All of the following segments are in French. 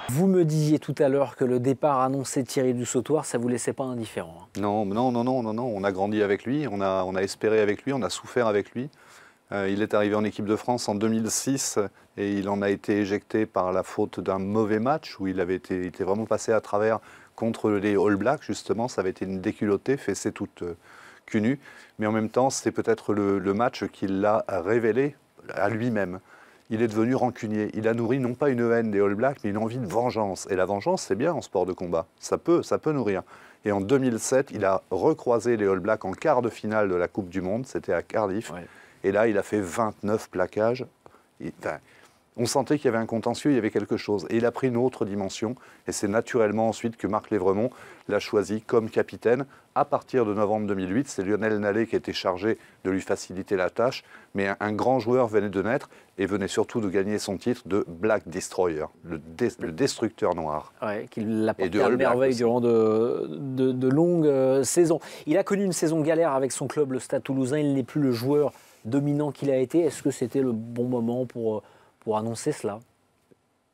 Vous me disiez tout à l'heure que le départ annoncé de Thierry Dussautoir, ça ne vous laissait pas indifférent. Non, non, non, non, non, non. On a grandi avec lui, on a espéré avec lui, on a souffert avec lui. Il est arrivé en équipe de France en 2006 et il en a été éjecté par la faute d'un mauvais match où il était vraiment passé à travers contre les All Blacks, justement. Ça avait été une déculottée, fessée toute cul nu. Mais en même temps, c'était peut-être le match qui l'a révélé à lui-même. Il est devenu rancunier. Il a nourri non pas une haine des All Blacks, mais une envie de vengeance. Et la vengeance, c'est bien en sport de combat. Ça peut nourrir. Et en 2007, il a recroisé les All Blacks en quart de finale de la Coupe du Monde. C'était à Cardiff. Ouais. Et là, il a fait 29 plaquages. On sentait qu'il y avait un contentieux, il y avait quelque chose. Et il a pris une autre dimension. Et c'est naturellement ensuite que Marc Lévremont l'a choisi comme capitaine. À partir de novembre 2008, c'est Lionel Nallet qui a été chargé de lui faciliter la tâche. Mais un grand joueur venait de naître et venait surtout de gagner son titre de Black Destroyer, le destructeur noir. Ouais, qu'il l'a porté à merveille durant de longues saisons. Il a connu une saison galère avec son club, le Stade Toulousain. Il n'est plus le joueur dominant qu'il a été. Est-ce que c'était le bon moment pour annoncer cela?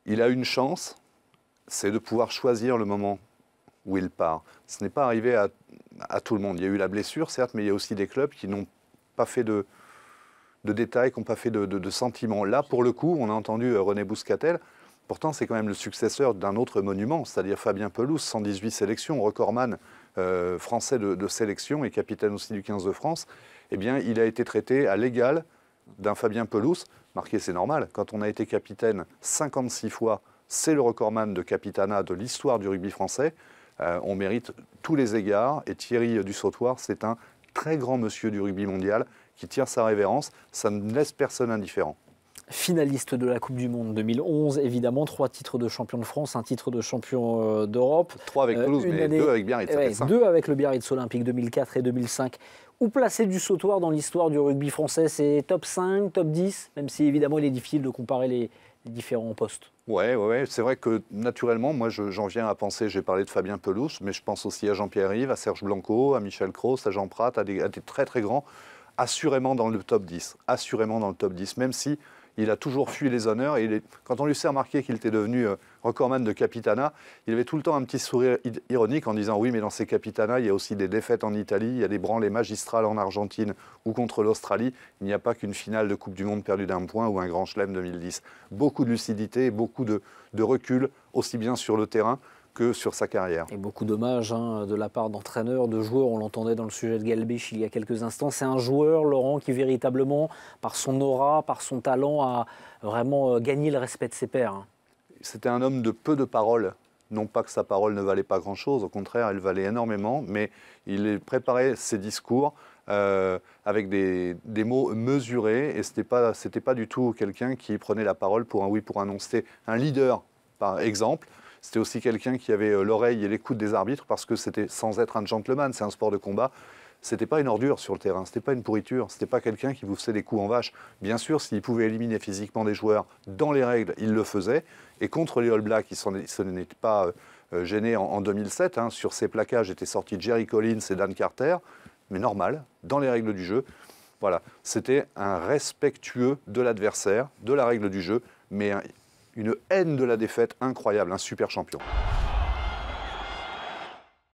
Il a une chance, c'est de pouvoir choisir le moment où il part. Ce n'est pas arrivé à tout le monde. Il y a eu la blessure, certes, mais il y a aussi des clubs qui n'ont pas fait de détails, qui n'ont pas fait de sentiments. Là, pour le coup, on a entendu René Bouscatel. Pourtant, c'est quand même le successeur d'un autre monument, c'est-à-dire Fabien Pelouse, 118 sélections, recordman français de sélection et capitaine aussi du 15 de France. Eh bien, il a été traité à l'égal d'un Fabien Pelouse. Marqué, c'est normal. Quand on a été capitaine 56 fois, c'est le recordman de capitanat de l'histoire du rugby français. On mérite tous les égards. Et Thierry Dussautoir, c'est un très grand monsieur du rugby mondial qui tire sa révérence. Ça ne laisse personne indifférent. Finaliste de la Coupe du Monde 2011, évidemment, 3 titres de champion de France, 1 titre de champion d'Europe. 3 avec Toulouse, mais 2 avec Biarritz. Ouais, 2 avec le Biarritz Olympique 2004 et 2005. Où placer Dussautoir dans l'histoire du rugby français? C'est top 5, top 10, même si évidemment il est difficile de comparer les différents postes. Ouais, c'est vrai que naturellement, moi j'en viens à penser, j'ai parlé de Fabien Pelouse, mais je pense aussi à Jean-Pierre Yves, à Serge Blanco, à Michel Cros, à Jean Prat, à des très très grands, assurément dans le top 10, assurément dans le top 10, même si il a toujours fui les honneurs. Et quand on lui s'est remarqué qu'il était devenu recordman de capitanat, il avait tout le temps un petit sourire ironique en disant « Oui, mais dans ces capitanats, il y a aussi des défaites en Italie, il y a des branlées magistrales en Argentine ou contre l'Australie. Il n'y a pas qu'une finale de Coupe du Monde perdue d'un point ou un Grand Chelem 2010. » Beaucoup de lucidité, beaucoup de recul, aussi bien sur le terrain que sur sa carrière. Et beaucoup d'hommages de la part d'entraîneurs, de joueurs. On l'entendait dans le sujet de Galbech il y a quelques instants. C'est un joueur, Laurent, qui véritablement, par son aura, par son talent, a vraiment gagné le respect de ses pairs. C'était un homme de peu de paroles. Non pas que sa parole ne valait pas grand-chose, au contraire, elle valait énormément, mais il préparait ses discours avec des mots mesurés, et c'était pas du tout quelqu'un qui prenait la parole pour un oui, pour un non. C'était un leader, par exemple. C'était aussi quelqu'un qui avait l'oreille et l'écoute des arbitres, parce que c'était, sans être un gentleman, c'est un sport de combat, c'était pas une ordure sur le terrain, c'était pas une pourriture, c'était pas quelqu'un qui vous faisait des coups en vache. Bien sûr, s'il pouvait éliminer physiquement des joueurs dans les règles, il le faisait. Et contre les All Blacks, il ne n'était pas gêné en 2007. Sur ses plaquages étaient sortis Jerry Collins et Dan Carter, mais normal, dans les règles du jeu. Voilà, c'était un respectueux de l'adversaire, de la règle du jeu, mais une haine de la défaite incroyable, un super champion.